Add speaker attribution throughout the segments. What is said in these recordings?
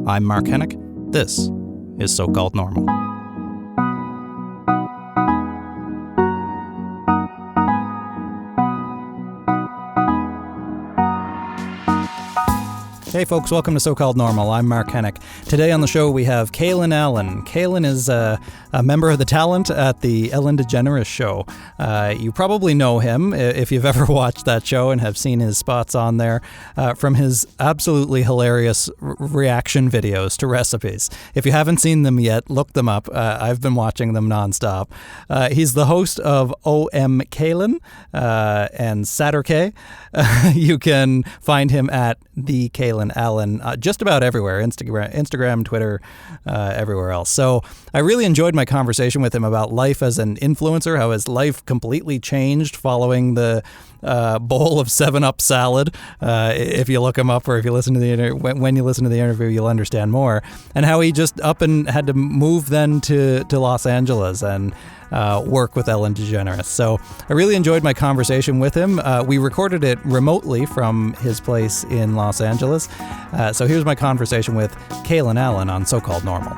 Speaker 1: I'm Mark Henick. This is So-Called Normal. Hey folks, welcome to So-Called Normal. I'm Mark Henick. Today on the show we have Kalen Allen. Kalen is a member of the talent at the Ellen DeGeneres Show. You probably know him if you've ever watched that show and have seen his spots on there from his absolutely hilarious reaction videos to recipes. If you haven't seen them yet, look them up. I've been watching them nonstop. He's the host of OM Kalen and Saturday. You can find him at the Kalen Allen just about everywhere, Instagram, Twitter, everywhere else. So I really enjoyed my conversation with him about life as an influencer, how his life completely changed following the bowl of 7-Up salad. If you look him up or if you listen to when you listen to the interview, you'll understand more. And how he just up and had to move then to Los Angeles and work with Ellen DeGeneres. So I really enjoyed my conversation with him. We recorded it remotely from his place in Los Angeles. So here's my conversation with Kalen Allen on So-Called Normal.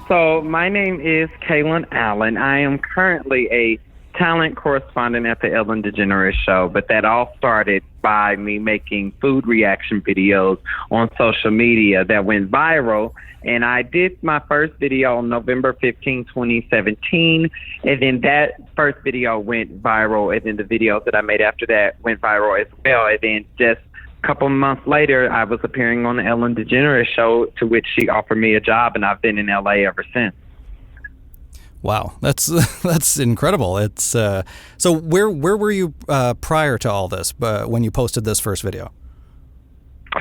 Speaker 2: So my name is Kalen Allen. I am currently a talent correspondent at the Ellen DeGeneres Show, but that all started by me making food reaction videos on social media that went viral. And I did my first video on November 15, 2017, and then that first video went viral, and then the videos that I made after that went viral as well. And then just a couple of months later, I was appearing on the Ellen DeGeneres Show, to which she offered me a job, and I've been in LA ever since.
Speaker 1: Wow, that's incredible. It's so where were you prior to all this? When you posted this first video?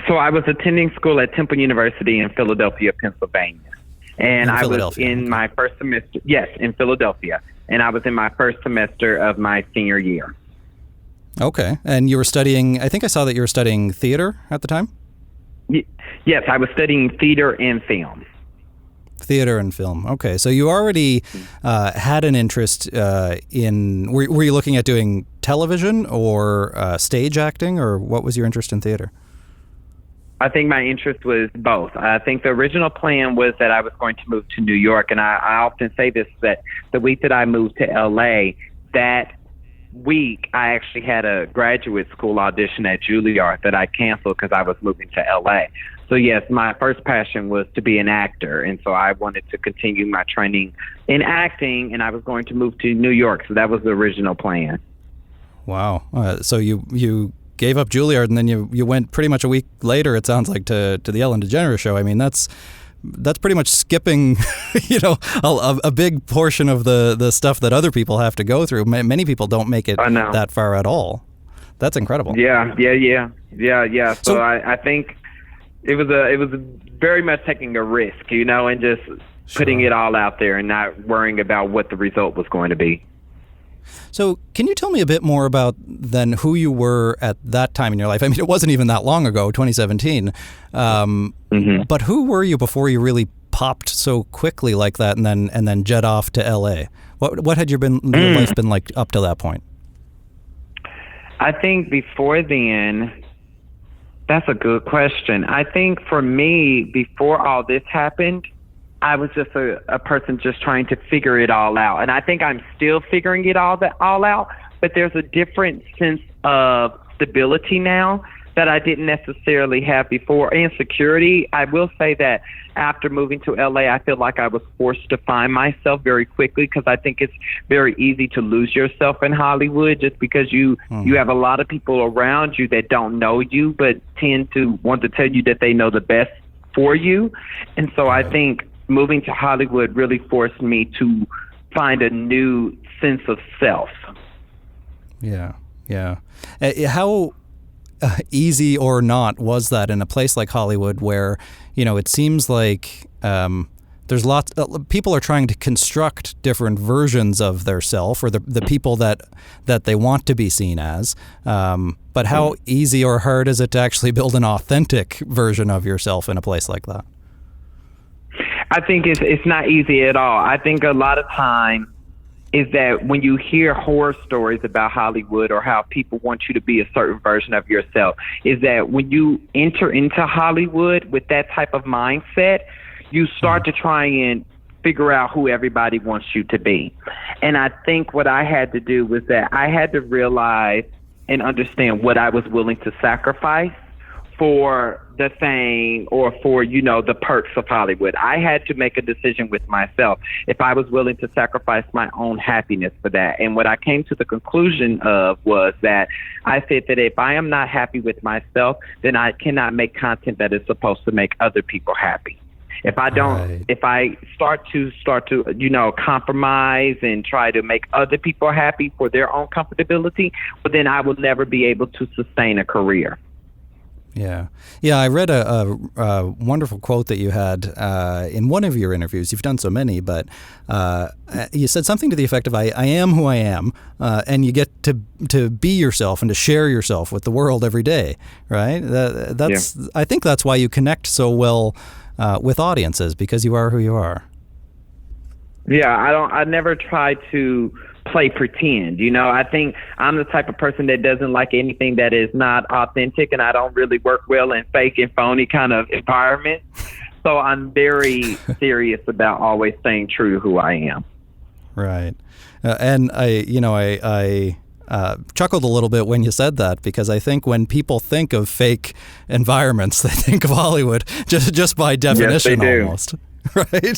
Speaker 2: So I was attending school at Temple University in Philadelphia, Pennsylvania, and I was in my first semester. Yes, in Philadelphia, and I was in my first semester of my senior year.
Speaker 1: Okay, and you were studying. I think I saw that you were studying theater at the time.
Speaker 2: Yes, I was studying theater and film.
Speaker 1: Theater and film. Okay, so you already had an interest in. Were you looking at doing television or stage acting, or what was your interest in theater?
Speaker 2: I think my interest was both. I think the original plan was that I was going to move to New York, and I often say this, that the week that I moved to LA, that week I actually had a graduate school audition at Juilliard that I canceled because I was moving to LA. So yes, my first passion was to be an actor, and so I wanted to continue my training in acting, and I was going to move to New York, so that was the original plan. Wow.
Speaker 1: So you gave up Juilliard, and then you went pretty much a week later, it sounds like, to the Ellen DeGeneres Show. I mean, that's pretty much skipping, a big portion of the stuff that other people have to go through. Many people don't make it that far at all. That's incredible.
Speaker 2: Yeah. So I think it was very much taking a risk, and just putting it all out there and not worrying about what the result was going to be.
Speaker 1: So can you tell me a bit more about then who you were at that time in your life? I mean, it wasn't even that long ago, 2017. But who were you before you really popped so quickly like that, and then jet off to LA? What had your life been like up to that point?
Speaker 2: I think before then, that's a good question. I think for me, before all this happened, I was just a person just trying to figure it all out. And I think I'm still figuring it all out, but there's a different sense of stability now that I didn't necessarily have before, and security. I will say that after moving to LA, I feel like I was forced to find myself very quickly, because I think it's very easy to lose yourself in Hollywood just because you have a lot of people around you that don't know you but tend to want to tell you that they know the best for you. And so I think moving to Hollywood really forced me to find a new sense of self. Yeah.
Speaker 1: How easy or not was that in a place like Hollywood, where it seems like there's lots people are trying to construct different versions of their self, or the people that they want to be seen as, but how easy or hard is it to actually build an authentic version of yourself in a place like that?
Speaker 2: I think it's not easy at all. I think a lot of time is that when you hear horror stories about Hollywood or how people want you to be a certain version of yourself, is that when you enter into Hollywood with that type of mindset, you start to try and figure out who everybody wants you to be. And I think what I had to do was that I had to realize and understand what I was willing to sacrifice for the thing or for, the perks of Hollywood. I had to make a decision with myself if I was willing to sacrifice my own happiness for that. And what I came to the conclusion of was that I said that if I am not happy with myself, then I cannot make content that is supposed to make other people happy. If I don't, if I start to, compromise and try to make other people happy for their own comfortability, but then I will never be able to sustain a career.
Speaker 1: Yeah. I read a wonderful quote that you had in one of your interviews. You've done so many, but you said something to the effect of, I am who I am, and you get to be yourself and to share yourself with the world every day, right? I think that's why you connect so well with audiences, because you are who you are.
Speaker 2: Yeah, I never try to play pretend. I think I'm the type of person that doesn't like anything that is not authentic, and I don't really work well in fake and phony kind of environment. So I'm very serious about always staying true to who I am.
Speaker 1: Right. And I chuckled a little bit when you said that, because I think when people think of fake environments, they think of Hollywood just by definition.
Speaker 2: Yes, they do.
Speaker 1: Almost. Right.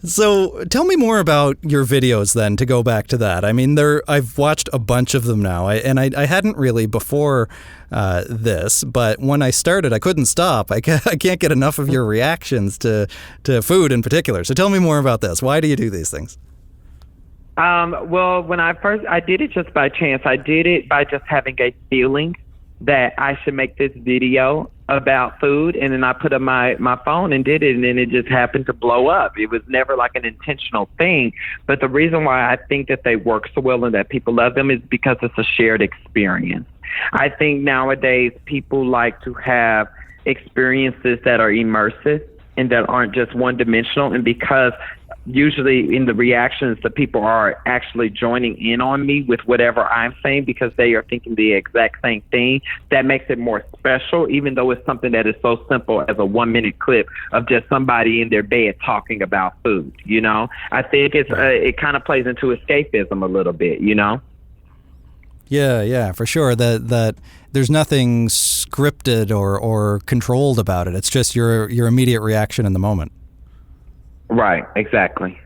Speaker 1: So tell me more about your videos then, to go back to that. I mean, I've watched a bunch of them now, and I hadn't really before this, but when I started, I couldn't stop. I can't get enough of your reactions to food in particular. So tell me more about this. Why do you do these things?
Speaker 2: Well, when I did it just by chance. I did it by just having a feeling that I should make this video about food, and then I put up my phone and did it, and then it just happened to blow up. It was never like an intentional thing, but the reason why I think that they work so well and that people love them is because it's a shared experience. I think nowadays people like to have experiences that are immersive and that aren't just one-dimensional, and because usually in the reactions, the people are actually joining in on me with whatever I'm saying because they are thinking the exact same thing. That makes it more special, even though it's something that is so simple as a 1-minute clip of just somebody in their bed talking about food. I think it kind of plays into escapism a little bit.
Speaker 1: Yeah, for sure. That there's nothing scripted or controlled about it. It's just your immediate reaction in the moment.
Speaker 2: Right, exactly.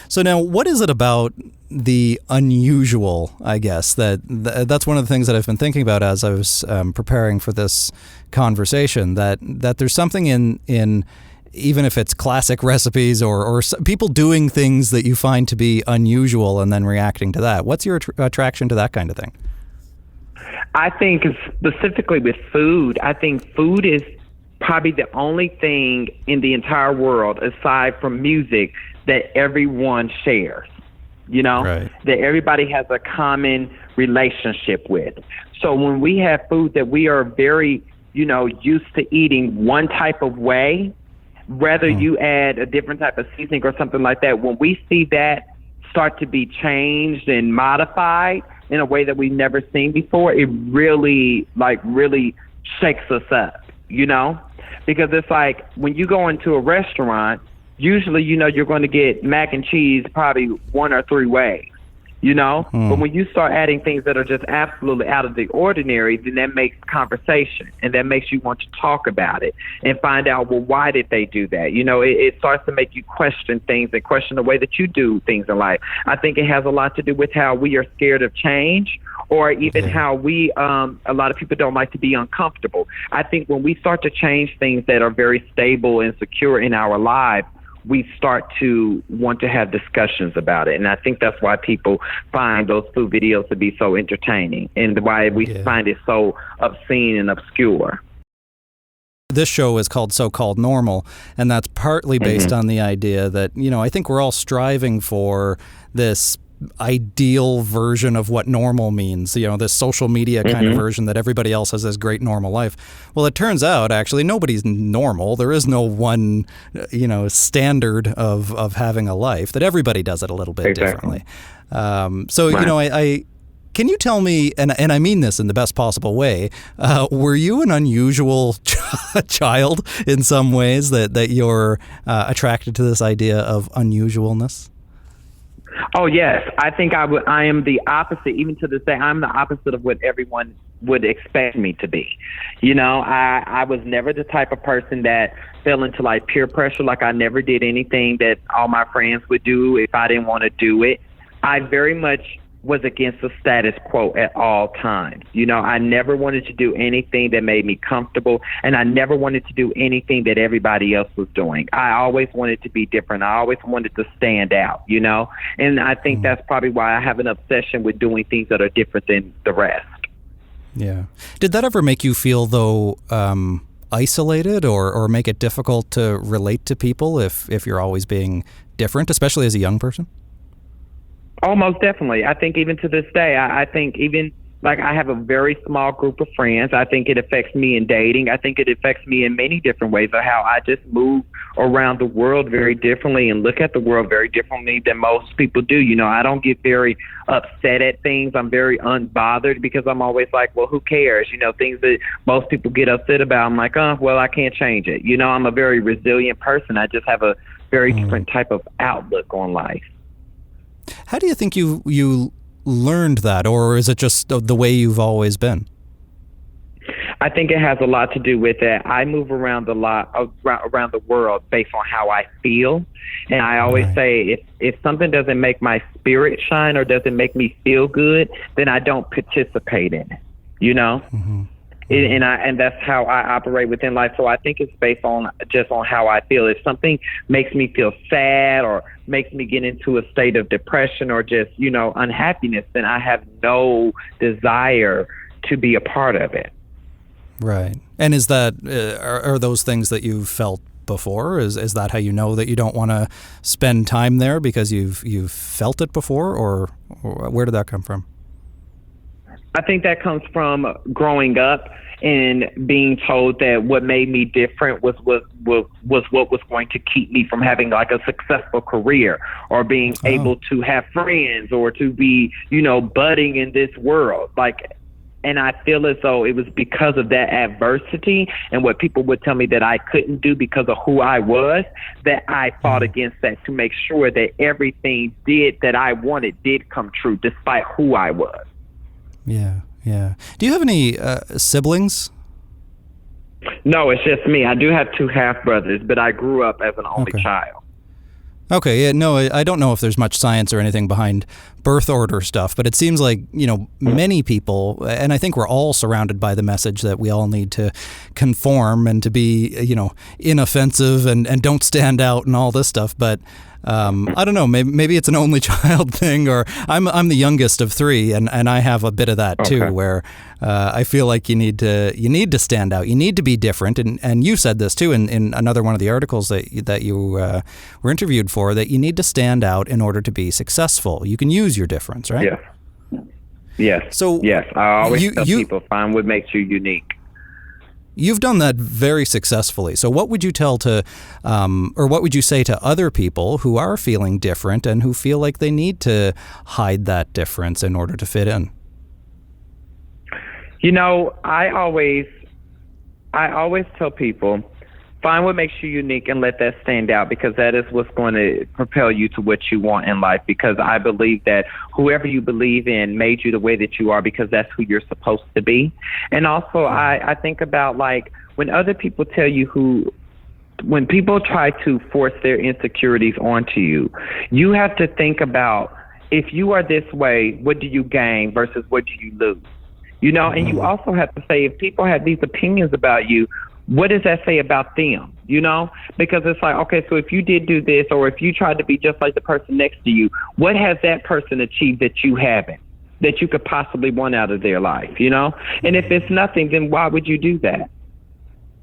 Speaker 1: So now, what is it about the unusual, I guess, that's one of the things that I've been thinking about as I was preparing for this conversation, that there's something in even if it's classic recipes or people doing things that you find to be unusual and then reacting to that. What's your attraction to that kind of thing?
Speaker 2: I think specifically with food, I think food is probably the only thing in the entire world, aside from music, that everyone shares, right. That everybody has a common relationship with. So when we have food that we are very, used to eating one type of way, whether you add a different type of seasoning or something like that, when we see that start to be changed and modified in a way that we've never seen before, it really shakes us up, Because it's like when you go into a restaurant, usually, you're going to get mac and cheese probably 1 or 3 ways, But when you start adding things that are just absolutely out of the ordinary, then that makes conversation, and that makes you want to talk about it and find out, well, why did they do that? It starts to make you question things and question the way that you do things in life. I think it has a lot to do with how we are scared of change, or even how we, a lot of people don't like to be uncomfortable. I think when we start to change things that are very stable and secure in our lives, we start to want to have discussions about it. And I think that's why people find those food videos to be so entertaining and why we find it so obscene and obscure.
Speaker 1: This show is called So-Called Normal, and that's partly based on the idea that, I think we're all striving for this ideal version of what normal means, this social media kind of version that everybody else has this great normal life. Well, it turns out actually nobody's normal. There is no one, standard of having a life, that everybody does it a little bit differently. I can you tell me, and I mean this in the best possible way, were you an unusual child in some ways that you're attracted to this idea of unusualness?
Speaker 2: Oh, yes. I think I am the opposite. Even to this day, I'm the opposite of what everyone would expect me to be. I was never the type of person that fell into like peer pressure. Like I never did anything that all my friends would do if I didn't want to do it. I very much was against the status quo at all times. I never wanted to do anything that made me comfortable, and I never wanted to do anything that everybody else was doing. I always wanted to be different. I always wanted to stand out, and I think that's probably why I have an obsession with doing things that are different than the rest.
Speaker 1: Yeah. Did that ever make you feel, though, isolated or make it difficult to relate to people if you're always being different, especially as a young person?
Speaker 2: Oh, most definitely. I think even to this day, I think even like I have a very small group of friends. I think it affects me in dating. I think it affects me in many different ways of how I just move around the world very differently and look at the world very differently than most people do. I don't get very upset at things. I'm very unbothered because I'm always like, well, who cares? Things that most people get upset about, I'm like, well, I can't change it. I'm a very resilient person. I just have a very different type of outlook on life.
Speaker 1: How do you think you learned that, or is it just the way you've always been?
Speaker 2: I think it has a lot to do with that. I move around a lot around the world based on how I feel, and I always say if something doesn't make my spirit shine or doesn't make me feel good, then I don't participate in it. And that's how I operate within life. So I think it's based on how I feel. If something makes me feel sad or makes me get into a state of depression or just, unhappiness, then I have no desire to be a part of it. Right.
Speaker 1: And is that, are those things that you've felt before? Is that how you know that you don't want to spend time there because you've felt it before, or where did that come from?
Speaker 2: I think that comes from growing up and being told that what made me different was what was going to keep me from having like a successful career or being able to have friends or to be, budding in this world. And I feel as though it was because of that adversity and what people would tell me that I couldn't do because of who I was, that I fought against that to make sure that everything that I wanted did come true despite who I was.
Speaker 1: Yeah. Do you have any siblings?
Speaker 2: No, it's just me. I do have 2 half brothers, but I grew up as an only child.
Speaker 1: Okay, yeah, no, I don't know if there's much science or anything behind birth order stuff, but it seems like, many people, and I think we're all surrounded by the message that we all need to conform and to be, inoffensive and don't stand out and all this stuff, but I don't know, maybe it's an only child thing, or I'm the youngest of 3, and I have a bit of that too, where I feel like you need to stand out, you need to be different, and you said this too in another one of the articles that you were interviewed for, that you need to stand out in order to be successful. You can use your difference, right?
Speaker 2: Yes.
Speaker 1: So
Speaker 2: yes, I always tell people, find what makes you unique.
Speaker 1: You've done that very successfully. So what would you tell to, or what would you say to other people who are feeling different and who feel like they need to hide that difference in order to fit in?
Speaker 2: I always tell people, find what makes you unique and let that stand out, because that is what's going to propel you to what you want in life. Because I believe that whoever you believe in made you the way that you are, because that's who you're supposed to be. And also I think about when other people tell you when people try to force their insecurities onto you, you have to think about, if you are this way, what do you gain versus what do you lose? And you also have to say, if people have these opinions about you, what does that say about them? Because it's like, okay, so if you did do this, or if you tried to be just like the person next to you, what has that person achieved that you haven't, that you could possibly want out of their life, And if it's nothing, then why would you do that?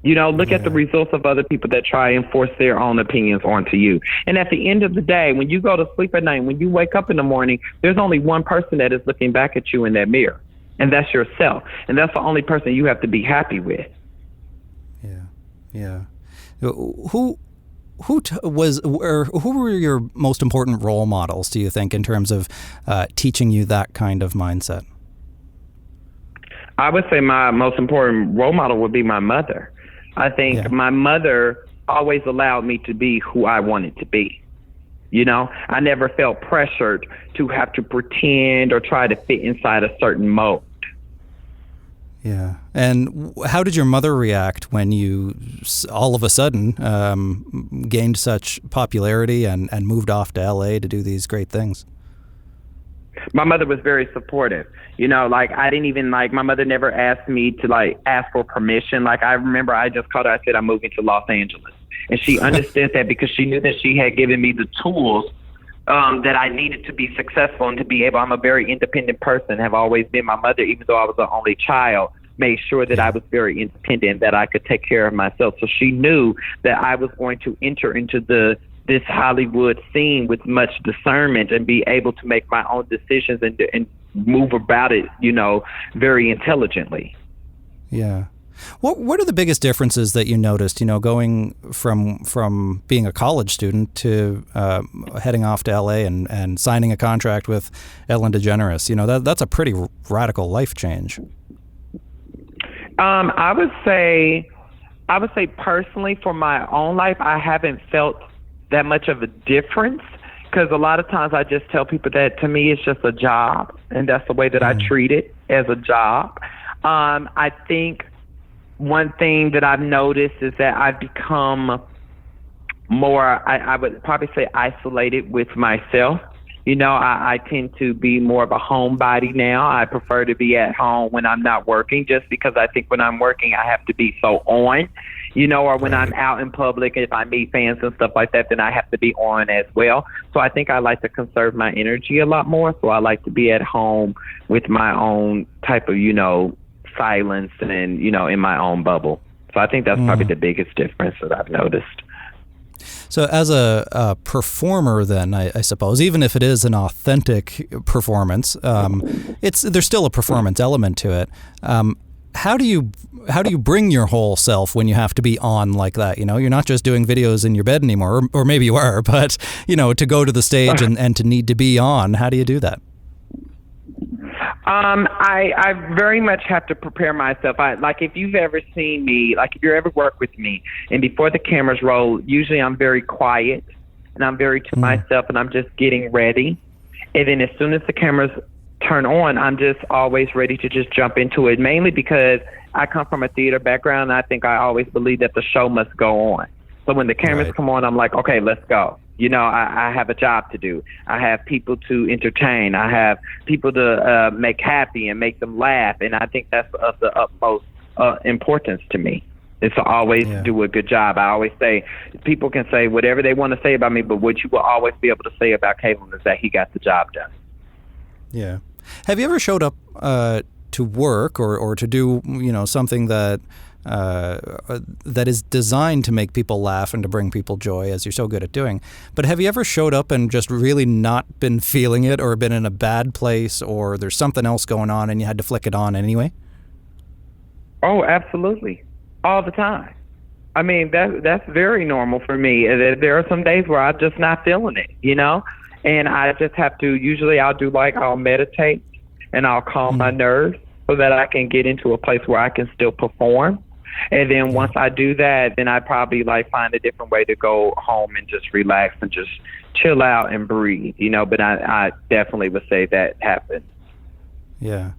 Speaker 2: Look at the results of other people that try and force their own opinions onto you. And at the end of the day, when you go to sleep at night, when you wake up in the morning, there's only one person that is looking back at you in that mirror, and that's yourself. And that's the only person you have to be happy with.
Speaker 1: Yeah. Who were your most important role models, do you think, in terms of teaching you that kind of mindset?
Speaker 2: I would say my most important role model would be my mother. I think my mother always allowed me to be who I wanted to be. I never felt pressured to have to pretend or try to fit inside a certain mold.
Speaker 1: Yeah. And how did your mother react when you all of a sudden gained such popularity and moved off to LA to do these great things?
Speaker 2: My mother was very supportive. I didn't even my mother never asked me to ask for permission. I remember I just called her, I said, I'm moving to Los Angeles. And she understood that because she knew that she had given me the tools that I needed to be successful and to be able. I'm a very independent person, have always been. My mother, even though I was the only child, made sure that I was very independent, that I could take care of myself. So she knew that I was going to enter into this Hollywood scene with much discernment and be able to make my own decisions and move about it, very intelligently.
Speaker 1: Yeah. What are the biggest differences that you noticed, going from being a college student to heading off to LA and signing a contract with Ellen DeGeneres? That's a pretty radical life change.
Speaker 2: I would say personally for my own life, I haven't felt that much of a difference, because a lot of times I just tell people that to me it's just a job, and that's the way that I treat it, as a job. I think one thing that I've noticed is that I've become more, I would probably say, isolated with myself. I tend to be more of a homebody now. I prefer to be at home when I'm not working, just because I think when I'm working, I have to be so on, or when I'm out in public, if I meet fans and stuff like that, then I have to be on as well. So I think I like to conserve my energy a lot more. So I like to be at home with my own type of, silence and, in my own bubble. So I think that's probably the biggest difference that I've noticed.
Speaker 1: So as a performer then, I suppose, even if it is an authentic performance, there's still a performance element to it. How do you bring your whole self when you have to be on like that? You're not just doing videos in your bed anymore, or maybe you are, but, to go to the stage and to need to be on, how do you do that?
Speaker 2: I very much have to prepare myself. If you've ever seen me, if you ever work with me, and before the cameras roll, usually I'm very quiet and I'm very to myself, and I'm just getting ready. And then as soon as the cameras turn on, I'm just always ready to just jump into it, mainly because I come from a theater background. And I think I always believe that the show must go on. So when the cameras come on, I'm like, okay, let's go. I have a job to do. I have people to entertain. I have people to make happy and make them laugh. And I think that's of the utmost importance to me, is to always do a good job. I always say, people can say whatever they want to say about me, but what you will always be able to say about Kalen is that he got the job done.
Speaker 1: Yeah. Have you ever showed up to work or to do, something that is designed to make people laugh and to bring people joy, as you're so good at doing? But have you ever showed up and just really not been feeling it, or been in a bad place, or there's something else going on and you had to flick it on anyway?
Speaker 2: Oh, absolutely. All the time. I mean, that's very normal for me. There are some days where I'm just not feeling it, and I just have to, usually I'll meditate and I'll calm my nerves so that I can get into a place where I can still perform. And then once I do that, then I probably find a different way to go home and just relax and just chill out and breathe, but I definitely would say that happens. Yeah.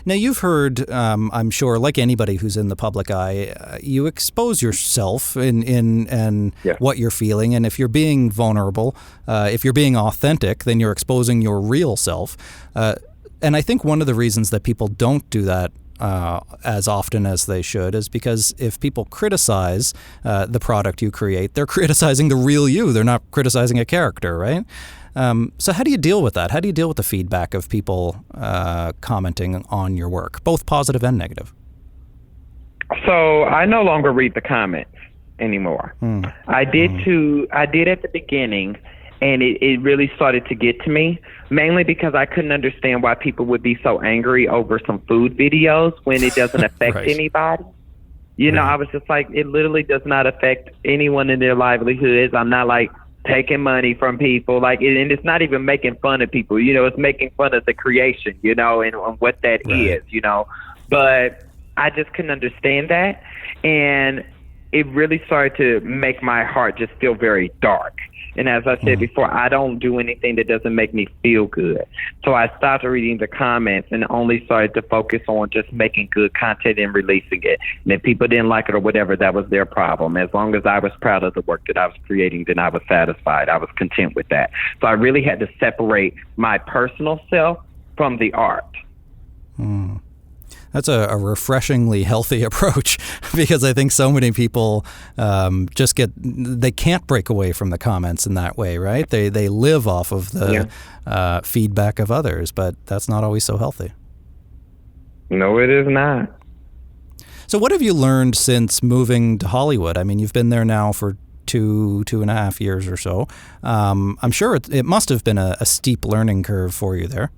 Speaker 1: Now, you've heard, I'm sure, like anybody who's in the public eye, you expose yourself in what you're feeling. And if you're being vulnerable, if you're being authentic, then you're exposing your real self. And I think one of the reasons that people don't do that as often as they should is because if people criticize the product you create, they're criticizing the real you. They're not criticizing a character, right? So how do you deal with that? How do you deal with the feedback of people commenting on your work, both positive and negative?
Speaker 2: So I no longer read the comments anymore. I did at the beginning, and it really started to get to me, mainly because I couldn't understand why people would be so angry over some food videos when it doesn't affect
Speaker 1: Right.
Speaker 2: anybody. You know, I was just like, it literally does not affect anyone in their livelihoods. I'm not like taking money from people, like, and it's not even making fun of people. You know, it's making fun of the creation, you know, and what that is, you know. But I just couldn't understand that, and it really started to make my heart just feel very dark. And as I said before, I don't do anything that doesn't make me feel good. So I stopped reading the comments and only started to focus on just making good content and releasing it. And if people didn't like it or whatever, that was their problem. As long as I was proud of the work that I was creating, then I was satisfied. I was content with that. So I really had to separate my personal self from the art.
Speaker 1: That's a refreshingly healthy approach, because I think so many people they can't break away from the comments in that way, right? They live off of the feedback of others, but that's not always so healthy.
Speaker 2: No, it is not.
Speaker 1: So what have you learned since moving to Hollywood? I mean, you've been there now for two and a half years or so. I'm sure it must have been a steep learning curve for you there.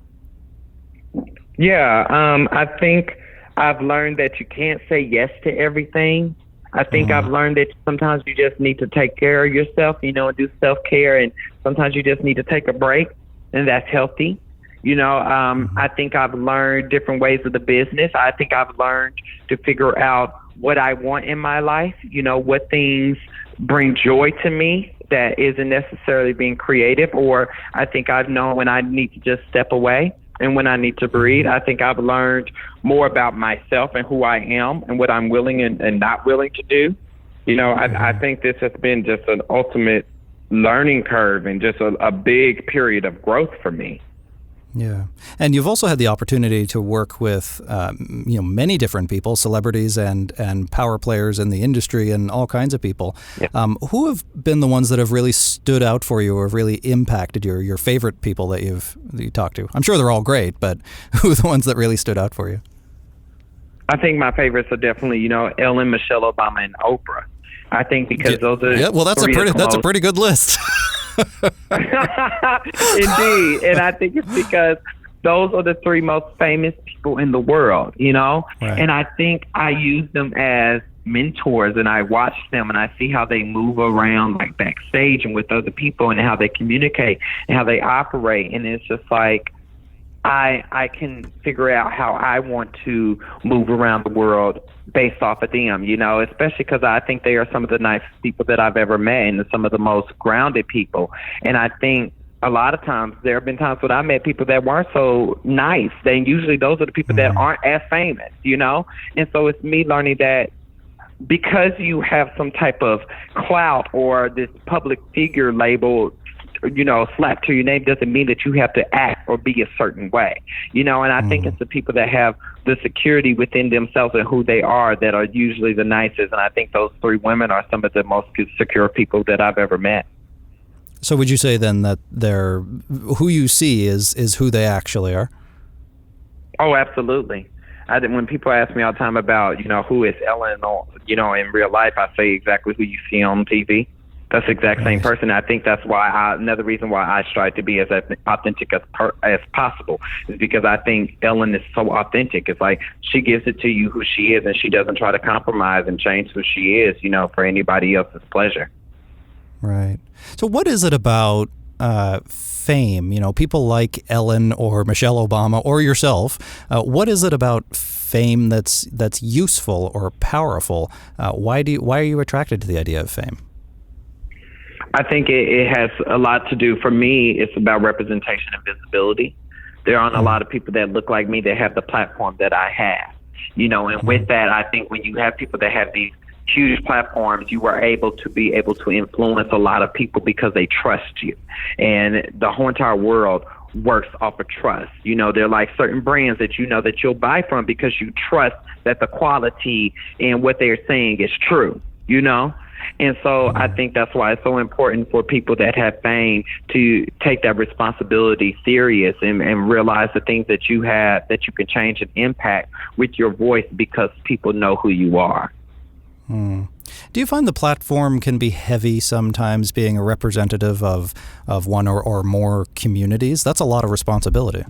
Speaker 2: Yeah, I think I've learned that you can't say yes to everything. I think I've learned that sometimes you just need to take care of yourself, you know, and do self-care, and sometimes you just need to take a break, and that's healthy. You know, I think I've learned different ways of the business. I think I've learned to figure out what I want in my life, you know, what things bring joy to me that isn't necessarily being creative, or I think I've known when I need to just step away and when I need to breathe. I think I've learned more about myself and who I am and what I'm willing and not willing to do. You know, I think this has been just an ultimate learning curve and just a big period of growth for me.
Speaker 1: Yeah. And you've also had the opportunity to work with, many different people, celebrities and power players in the industry and all kinds of people. Yeah. Who have been the ones that have really stood out for you or have really impacted your favorite people that you talked to? I'm sure they're all great, but who are the ones that really stood out for you?
Speaker 2: I think my favorites are definitely, Ellen, Michelle Obama, and Oprah. I think because those are
Speaker 1: well, that's a pretty good list.
Speaker 2: Indeed, and I think it's because those are the three most famous people in the world, Right. And I think I use them as mentors, and I watch them and I see how they move around like backstage and with other people and how they communicate and how they operate, and it's just like I can figure out how I want to move around the world based off of them, especially because I think they are some of the nicest people that I've ever met and some of the most grounded people. And I think a lot of times there have been times when I met people that weren't so nice. Then usually those are the people that aren't as famous, And so it's me learning that because you have some type of clout or this public figure label, slapped to your name doesn't mean that you have to act or be a certain way, and I think it's the people that have the security within themselves and who they are that are usually the nicest, and I think those three women are some of the most secure people that I've ever met.
Speaker 1: So would you say then that who you see is who they actually are? Oh,
Speaker 2: absolutely. When people ask me all the time about, who is Ellen, in real life, I say exactly who you see on TV. That's the exact same person. I think that's why another reason why I strive to be as authentic as possible is because I think Ellen is so authentic. It's like she gives it to you who she is, and she doesn't try to compromise and change who she is, for anybody else's pleasure.
Speaker 1: Right. So what is it about fame? People like Ellen or Michelle Obama or yourself. What is it about fame that's useful or powerful? Why are you attracted to the idea of fame?
Speaker 2: I think it has a lot to do, for me, it's about representation and visibility. There aren't a lot of people that look like me that have the platform that I have, and with that, I think when you have people that have these huge platforms, you are able to influence a lot of people because they trust you. And the whole entire world works off of trust. They're like certain brands that that you'll buy from because you trust that the quality and what they're saying is true. you know? And so I think that's why it's so important for people that have fame to take that responsibility serious and realize the things that you have that you can change and impact with your voice because people know who you are.
Speaker 1: Do you find the platform can be heavy sometimes, being a representative of one or more communities? That's a lot of responsibility.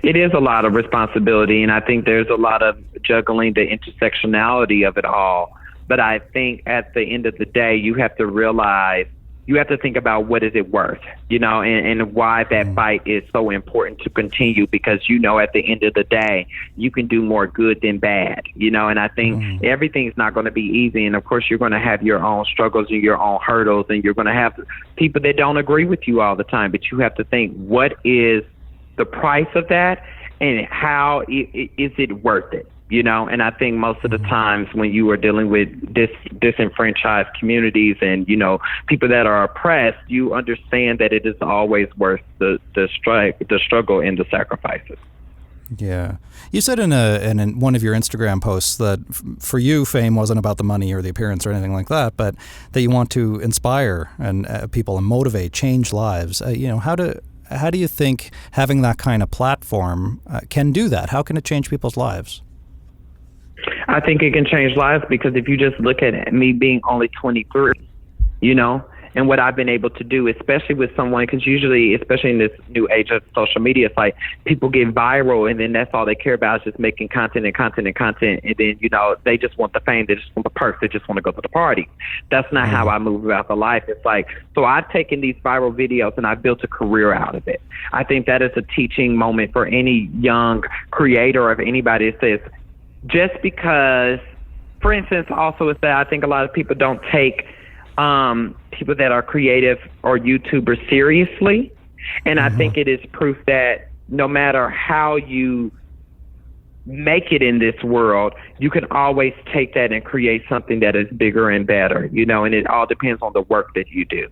Speaker 2: It is a lot of responsibility, and I think there's a lot of juggling the intersectionality of it all. But I think at the end of the day, you have to realize, you have to think about what is it worth, you know, and why that fight is so important to continue, because, you know, at the end of the day, you can do more good than bad, you know, and I think everything's not going to be easy. And of course, you're going to have your own struggles and your own hurdles, and you're going to have people that don't agree with you all the time. But you have to think, what is the price of that, and how is it worth it? You know, and I think most of the times when you are dealing with disenfranchised communities and, you know, people that are oppressed, you understand that it is always worth the struggle and the sacrifices.
Speaker 1: Yeah. You said in one of your Instagram posts that for you, fame wasn't about the money or the appearance or anything like that, but that you want to inspire and people and motivate, change lives. You know, how do you think having that kind of platform can do that? How can it change people's lives?
Speaker 2: I think it can change lives, because if you just look at me being only 23, you know, and what I've been able to do, especially with someone, because usually, especially in this new age of social media, it's like people get viral and then that's all they care about is just making content. And then, you know, they just want the fame. They just want the perks. They just want to go to the party. That's not how I move about the life. It's like, so I've taken these viral videos and I've built a career out of it. I think that is a teaching moment for any young creator of anybody that says, just because, for instance, also is that I think a lot of people don't take people that are creative or YouTubers seriously. And I think it is proof that no matter how you make it in this world, you can always take that and create something that is bigger and better, you know, and it all depends on the work that you do.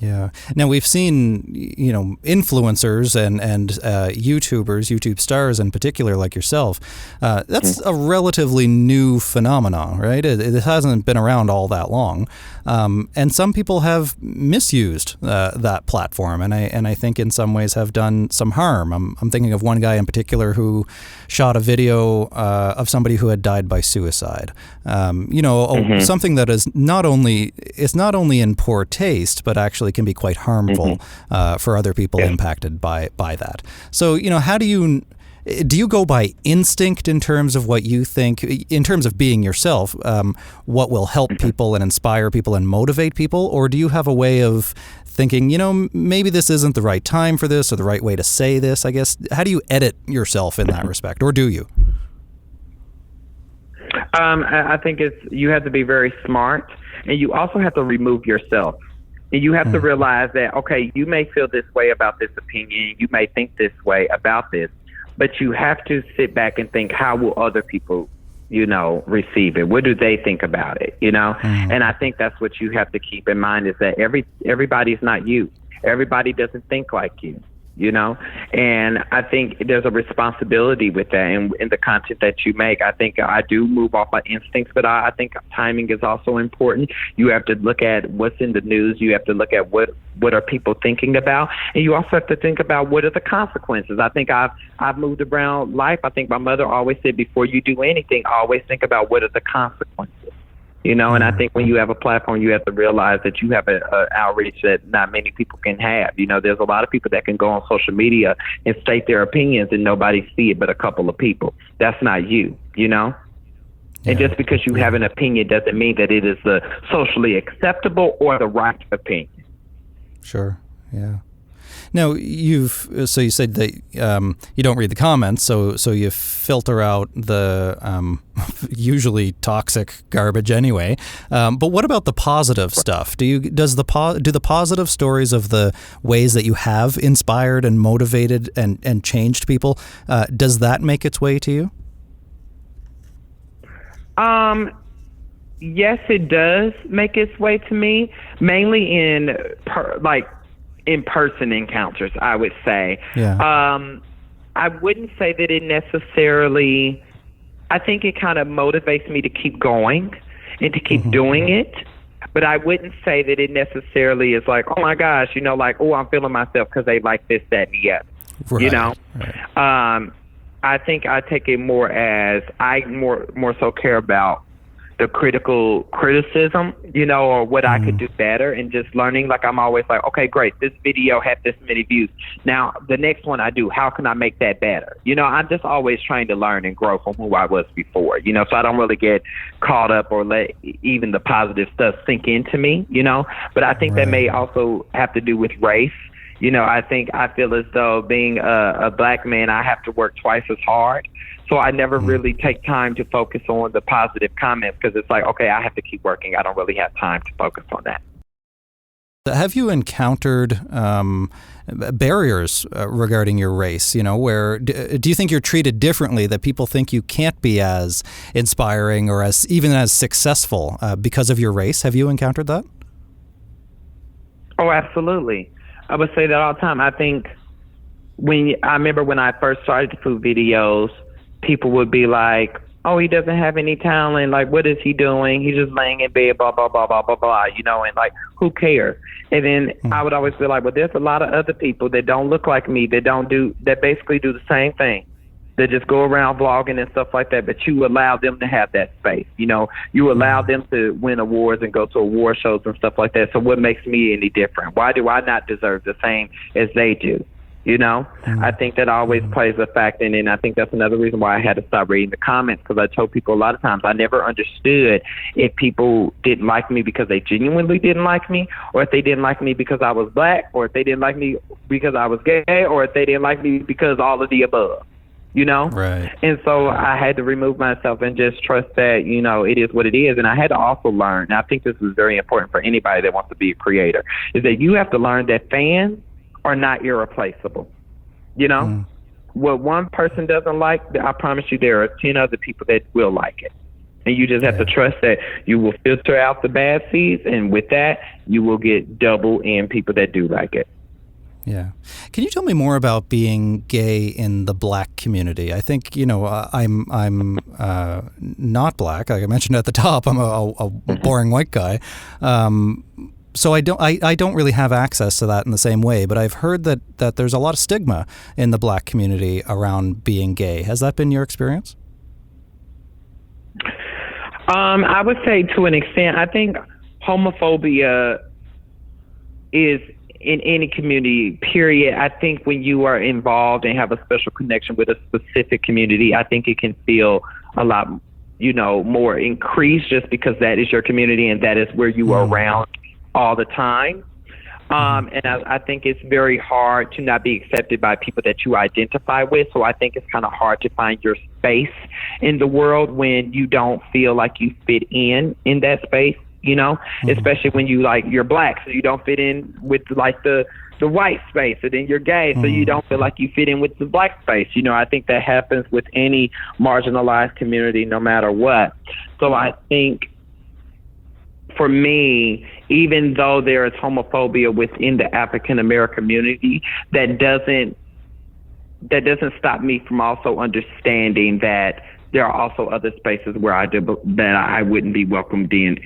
Speaker 1: Yeah. Now we've seen, you know, influencers and YouTubers, YouTube stars in particular, like yourself. That's a relatively new phenomenon, right? It hasn't been around all that long, and some people have misused that platform, and I think in some ways have done some harm. I'm thinking of one guy in particular who shot a video of somebody who had died by suicide. You know, something that is not only in poor taste, but actually can be quite harmful for other people impacted by that. So, you know, how do you go by instinct in terms of what you think, in terms of being yourself, what will help people and inspire people and motivate people? Or do you have a way of thinking, you know, maybe this isn't the right time for this or the right way to say this, I guess? How do you edit yourself in that respect, or do you?
Speaker 2: I think you have to be very smart, and you also have to remove yourself. And you have to realize that, okay, you may feel this way about this opinion, you may think this way about this, but you have to sit back and think, how will other people, you know, receive it? What do they think about it, you know? And I think that's what you have to keep in mind, is that everybody's not you. Everybody doesn't think like you. You know, and I think there's a responsibility with that, and in the content that you make. I think I do move off my instincts, but I think timing is also important. You have to look at what's in the news. You have to look at what are people thinking about, and you also have to think about what are the consequences. I think I've moved around life. I think my mother always said, before you do anything, always think about what are the consequences. You know, and I think when you have a platform, you have to realize that you have an outreach that not many people can have. You know, there's a lot of people that can go on social media and state their opinions and nobody see it but a couple of people. That's not you, you know? Yeah. And just because you have an opinion doesn't mean that it is the socially acceptable or the right opinion.
Speaker 1: Sure, yeah. Now, you said that you don't read the comments, so you filter out the usually toxic garbage anyway. But what about the positive stuff? Do the positive stories of the ways that you have inspired and motivated and changed people, does that make its way to you?
Speaker 2: Yes, it does make its way to me, mainly in-person encounters, I would say. Yeah. I wouldn't say that it necessarily, I think it kind of motivates me to keep going. and to keep doing it. But I wouldn't say that it necessarily is like, oh my gosh, you know, like, oh, I'm feeling myself because they like this, that, and the other.
Speaker 1: Right,
Speaker 2: you know,
Speaker 1: right.
Speaker 2: I think I take it more as I more so care about the criticism, you know, or what I could do better, and just learning. Like, I'm always like, okay, great, this video had this many views. Now the next one I do, how can I make that better? You know, I'm just always trying to learn and grow from who I was before, you know, so I don't really get caught up or let even the positive stuff sink into me, you know. But I think that may also have to do with race. You know, I feel as though being a black man, I have to work twice as hard. So I never really take time to focus on the positive comments, because it's like, okay, I have to keep working. I don't really have time to focus on that.
Speaker 1: Have you encountered barriers regarding your race, you know, where do you think you're treated differently, that people think you can't be as inspiring or as even as successful because of your race? Have you encountered that?
Speaker 2: Oh, absolutely. I would say that all the time. I think I remember when I first started food videos, people would be like, oh, he doesn't have any talent. Like, what is he doing? He's just laying in bed, blah, blah, blah, blah, blah, blah, you know, and like, who cares? And then I would always be like, well, there's a lot of other people that don't look like me, that basically do the same thing. They just go around vlogging and stuff like that, but you allow them to have that space. You know, you allow them to win awards and go to award shows and stuff like that. So what makes me any different? Why do I not deserve the same as they do? You know, I think that always plays a factor in it. And I think that's another reason why I had to stop reading the comments, because I told people a lot of times I never understood if people didn't like me because they genuinely didn't like me, or if they didn't like me because I was black, or if they didn't like me because I was gay, or if they didn't like me because all of the above. You know?
Speaker 1: Right.
Speaker 2: And so I had to remove myself and just trust that, you know, it is what it is. And I had to also learn, and I think this is very important for anybody that wants to be a creator, is that you have to learn that fans are not irreplaceable. You know? What one person doesn't like, I promise you there are 10 other people that will like it. And you just have to trust that you will filter out the bad seeds, and with that, you will get double in people that do like it.
Speaker 1: Yeah. Can you tell me more about being gay in the black community? I think, you know, I'm not black. Like I mentioned at the top, I'm a boring white guy. So I don't really have access to that in the same way, but I've heard that there's a lot of stigma in the black community around being gay. Has that been your experience?
Speaker 2: I would say to an extent. I think homophobia is in any community, period. I think when you are involved and have a special connection with a specific community, I think it can feel a lot, you know, more increased, just because that is your community and that is where you are around all the time. And I think it's very hard to not be accepted by people that you identify with. So I think it's kind of hard to find your space in the world when you don't feel like you fit in that space. You know, especially when you're black, so you don't fit in with like the white space, and then you're gay, so you don't feel like you fit in with the black space. You know, I think that happens with any marginalized community, no matter what. So I think for me, even though there is homophobia within the African American community, that doesn't stop me from also understanding that there are also other spaces where I wouldn't be welcomed in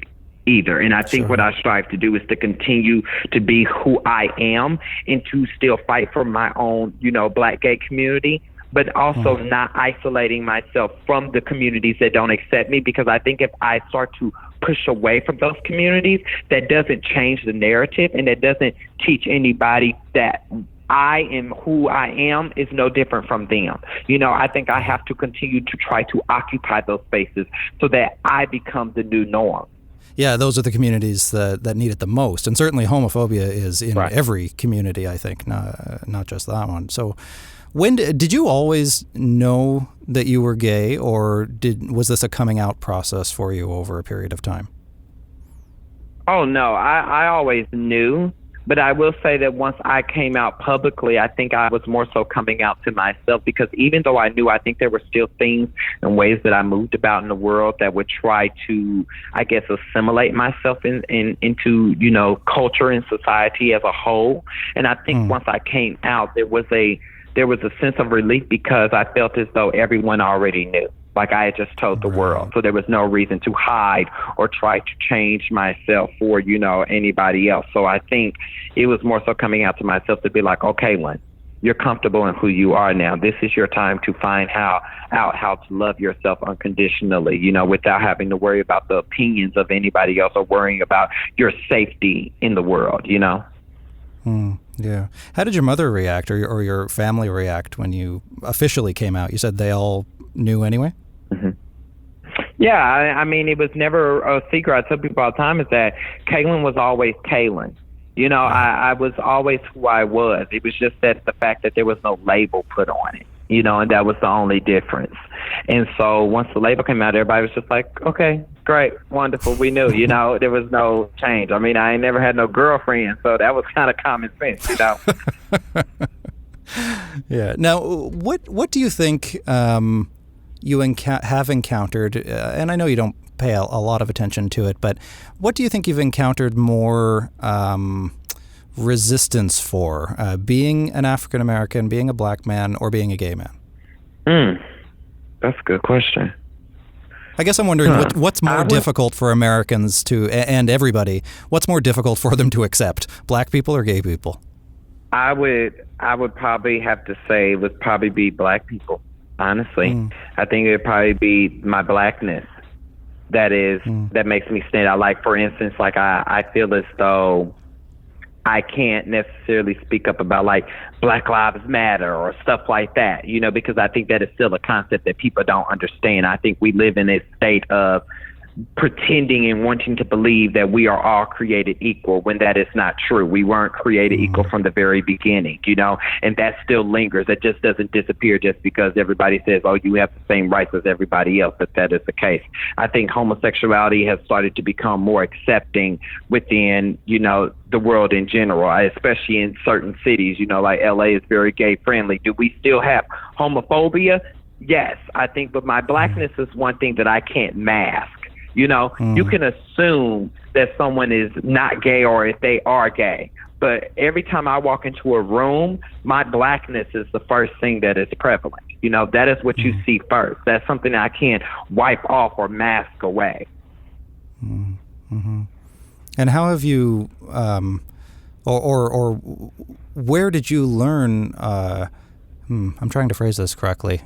Speaker 2: either. And I think what I strive to do is to continue to be who I am and to still fight for my own, you know, black gay community, but also not isolating myself from the communities that don't accept me, because I think if I start to push away from those communities, that doesn't change the narrative, and that doesn't teach anybody that I am who I am is no different from them. You know, I think I have to continue to try to occupy those spaces so that I become the new norm.
Speaker 1: Yeah, those are the communities that need it the most. And certainly homophobia is in every community, I think, not just that one. So when did you always know that you were gay, or was this a coming out process for you over a period of time?
Speaker 2: Oh, no, I always knew. But I will say that once I came out publicly, I think I was more so coming out to myself, because even though I knew, I think there were still things and ways that I moved about in the world that would try to, I guess, assimilate myself into, you know, culture and society as a whole. And I think once I came out, there was a sense of relief, because I felt as though everyone already knew. Like I had just told the world. So there was no reason to hide or try to change myself for, anybody else. So I think it was more so coming out to myself to be like, okay, Lynn, you're comfortable in who you are now. This is your time to find out how to love yourself unconditionally, without having to worry about the opinions of anybody else or worrying about your safety in the world,
Speaker 1: Yeah. How did your mother react or your family react when you officially came out? You said they all knew anyway?
Speaker 2: Mm-hmm. Yeah, I mean, it was never a secret. I tell people all the time is that Kalen was always Kalen. I was always who I was. It was just that the fact that there was no label put on it, and that was the only difference. And so once the label came out, everybody was just like, okay, great, wonderful. We knew, there was no change. I mean, I ain't never had no girlfriend, so that was kind of common sense,
Speaker 1: Yeah. Now, what do you think you have encountered, and I know you don't pay a lot of attention to it, but what do you think you've encountered more resistance for, being an African American, being a black man, or being a gay man?
Speaker 2: That's a good question.
Speaker 1: I guess I'm wondering what's more difficult for Americans and everybody. What's more difficult for them to accept, black people or gay people? I
Speaker 2: would probably have to say it would probably be black people. Honestly, I think it would probably be my blackness that makes me stand out. Like, for instance, like I feel as though I can't necessarily speak up about like Black Lives Matter or stuff like that, because I think that is still a concept that people don't understand. I think we live in a state of pretending and wanting to believe that we are all created equal when that is not true. We weren't created equal from the very beginning, and that still lingers. It just doesn't disappear just because everybody says, oh, you have the same rights as everybody else, that is the case. I think homosexuality has started to become more accepting within, the world in general, especially in certain cities, like LA is very gay friendly. Do we still have homophobia? Yes, I think, but my blackness is one thing that I can't mask. You can assume that someone is not gay or if they are gay. But every time I walk into a room, my blackness is the first thing that is prevalent. That is what you see first. That's something I can't wipe off or mask away.
Speaker 1: Mm-hmm. And how have you, or where did you learn, I'm trying to phrase this correctly,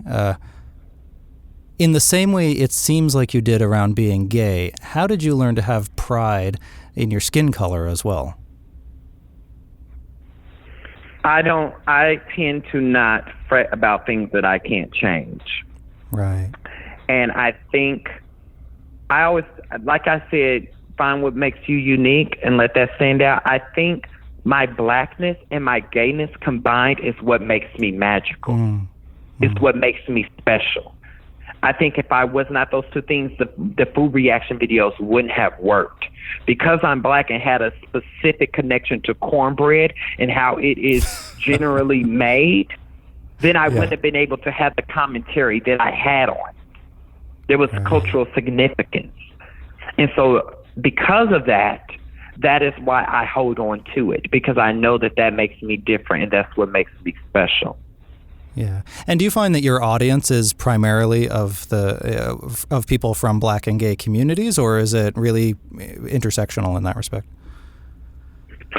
Speaker 1: in the same way it seems like you did around being gay, how did you learn to have pride in your skin color as well? I tend to not fret about things that I can't change. Right.
Speaker 2: And I think I always, like I said, find what makes you unique and let that stand out. I think my blackness and my gayness combined is what makes me magical. It's what makes me special. I think if I was not those two things, the food reaction videos wouldn't have worked. Because I'm black and had a specific connection to cornbread and how it is generally made, then I wouldn't have been able to have the commentary that I had on it. There was cultural significance. And so because of that, that is why I hold on to it, because I know that makes me different and that's what makes me special.
Speaker 1: Yeah. And do you find that your audience is primarily of people from black and gay communities, or is it really intersectional in that respect?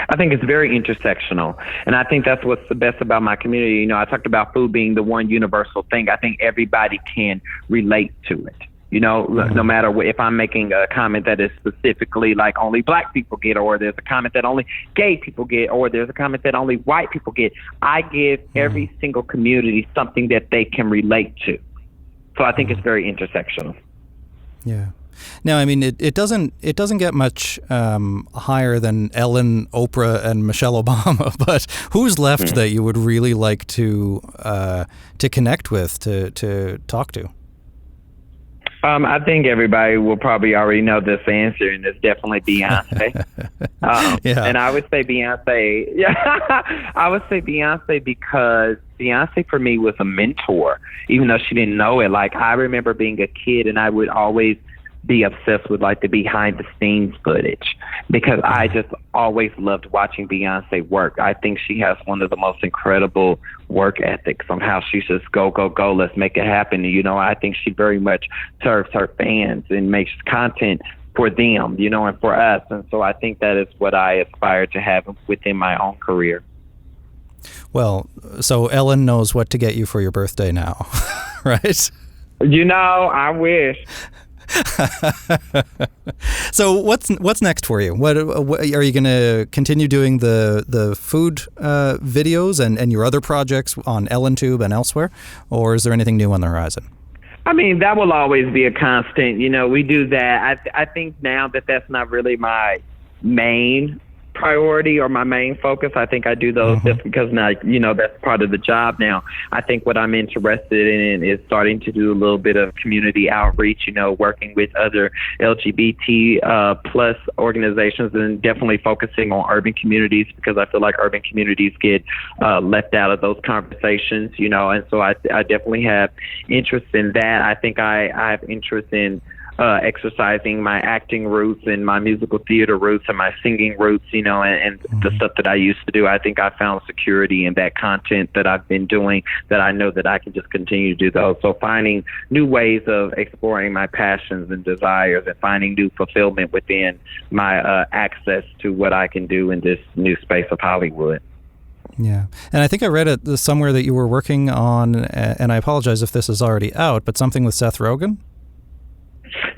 Speaker 2: I think it's very intersectional. And I think that's what's the best about my community. I talked about food being the one universal thing. I think everybody can relate to it. No matter what, if I'm making a comment that is specifically like only black people get, or there's a comment that only gay people get, or there's a comment that only white people get, I give every single community something that they can relate to. So I think it's very intersectional.
Speaker 1: Yeah. Now, I mean, it doesn't get much higher than Ellen, Oprah, and Michelle Obama. But who's left that you would really like to connect with, to talk to?
Speaker 2: I think everybody will probably already know this answer, and it's definitely Beyonce. And I would say Beyonce. Yeah, I would say Beyonce because Beyonce for me was a mentor, even though she didn't know it. Like, I remember being a kid, and I would always be obsessed with like the behind the scenes footage, because I just always loved watching Beyonce work. I think she has one of the most incredible work ethics on how she just go, let's make it happen. You know, I think she very much serves her fans and makes content for them, you know, and for us. And so I think that is what I aspire to have within my own career.
Speaker 1: Well, so Ellen knows what to get you for your birthday now, right?
Speaker 2: You know, I wish.
Speaker 1: So what's next for you? What are you going to continue doing the food videos and your other projects on EllenTube and elsewhere, or is there anything new on the horizon?
Speaker 2: I mean, that will always be a constant. You know, we do that. I think now that that's not really my main priority or my main focus. I think I do those just because now, you know, that's part of the job now. I think what I'm interested in is starting to do a little bit of community outreach, you know, working with other LGBT plus organizations, and definitely focusing on urban communities, because I feel like urban communities get left out of those conversations, you know, and so I definitely have interest in that. I think I have interest in exercising my acting roots and my musical theater roots and my singing roots, you know, and the stuff that I used to do. I think I found security in that content that I've been doing, that I know that I can just continue to do those. So finding new ways of exploring my passions and desires and finding new fulfillment within my access to what I can do in this new space of Hollywood.
Speaker 1: Yeah. And I think I read it somewhere that you were working on, and I apologize if this is already out, but something with Seth Rogen?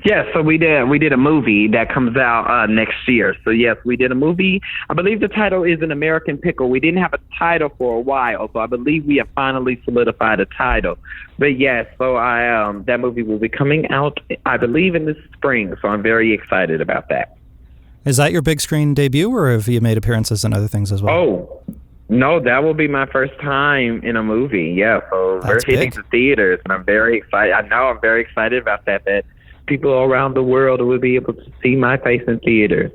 Speaker 2: Yes, so we did a movie that comes out next year. So yes, we did a movie. I believe the title is An American Pickle. We didn't have a title for a while, so I believe we have finally solidified a title. But yes, so that movie will be coming out, I believe, in the spring. So I'm very excited about that. Is
Speaker 1: that your big screen debut, or have you made appearances in other things as well?
Speaker 2: Oh, no, that will be my first time in a movie. Yeah, so
Speaker 1: That's
Speaker 2: we're hitting
Speaker 1: big.
Speaker 2: the theaters, and I'm very excited. I know I'm very excited about that people around the world will be able to see my face in theaters.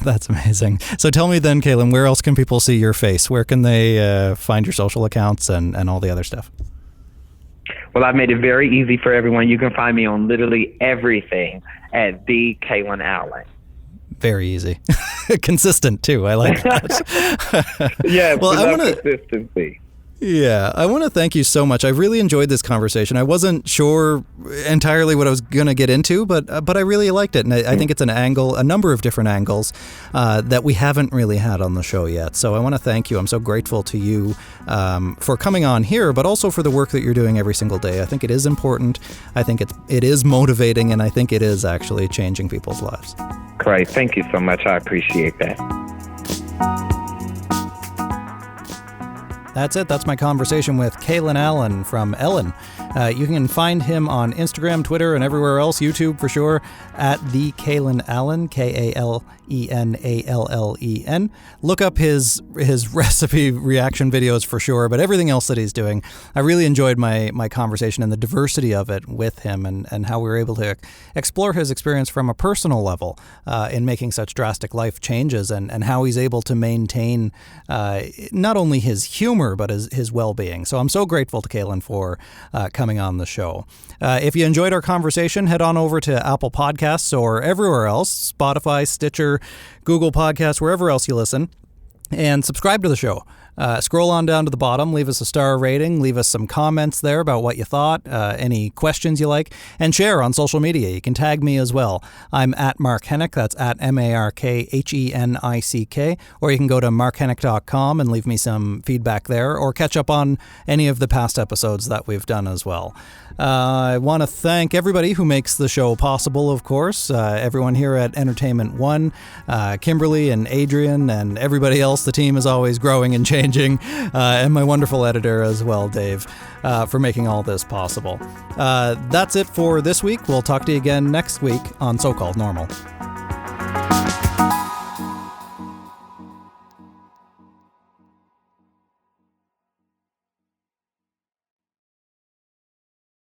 Speaker 1: That's amazing. So tell me then, Kalen, where else can people see your face? Where can they find your social accounts and all the other stuff?
Speaker 2: Well, I've made it very easy for everyone. You can find me on literally everything at the Kalen Allen.
Speaker 1: Very easy. Consistent, too. I like that.
Speaker 2: Yeah,
Speaker 1: well, I want
Speaker 2: consistency.
Speaker 1: Yeah, I want to thank you so much. I really enjoyed this conversation. I wasn't sure entirely what I was going to get into, but I really liked it. And I think it's a number of different angles that we haven't really had on the show yet. So I want to thank you. I'm so grateful to you for coming on here, but also for the work that you're doing every single day. I think it is important. I think it is motivating, and I think it is actually changing people's lives.
Speaker 2: Great. Thank you so much. I appreciate that.
Speaker 1: That's it. That's my conversation with Kalen Allen from Ellen. You can find him on Instagram, Twitter, and everywhere else, YouTube for sure, at the Kalen Allen, KalenAllen. Look up his recipe reaction videos for sure, but everything else that he's doing. I really enjoyed my conversation and the diversity of it with him, and how we were able to explore his experience from a personal level in making such drastic life changes, and how he's able to maintain not only his humor, but his well-being. So I'm so grateful to Kalen for coming on the show. If you enjoyed our conversation, head on over to Apple Podcasts or everywhere else, Spotify, Stitcher, Google Podcasts, wherever else you listen, and subscribe to the show. Scroll on down to the bottom, leave us a star rating, leave us some comments there about what you thought, any questions you like, and share on social media. You can tag me as well. I'm at Mark Henick, that's at MarkHenick, or you can go to markhenick.com and leave me some feedback there, or catch up on any of the past episodes that we've done as well. I want to thank everybody who makes the show possible, of course. Everyone here at Entertainment One, Kimberly and Adrian and everybody else. The team is always growing and changing. And my wonderful editor as well, Dave, for making all this possible. That's it for this week. We'll talk to you again next week on So-Called Normal.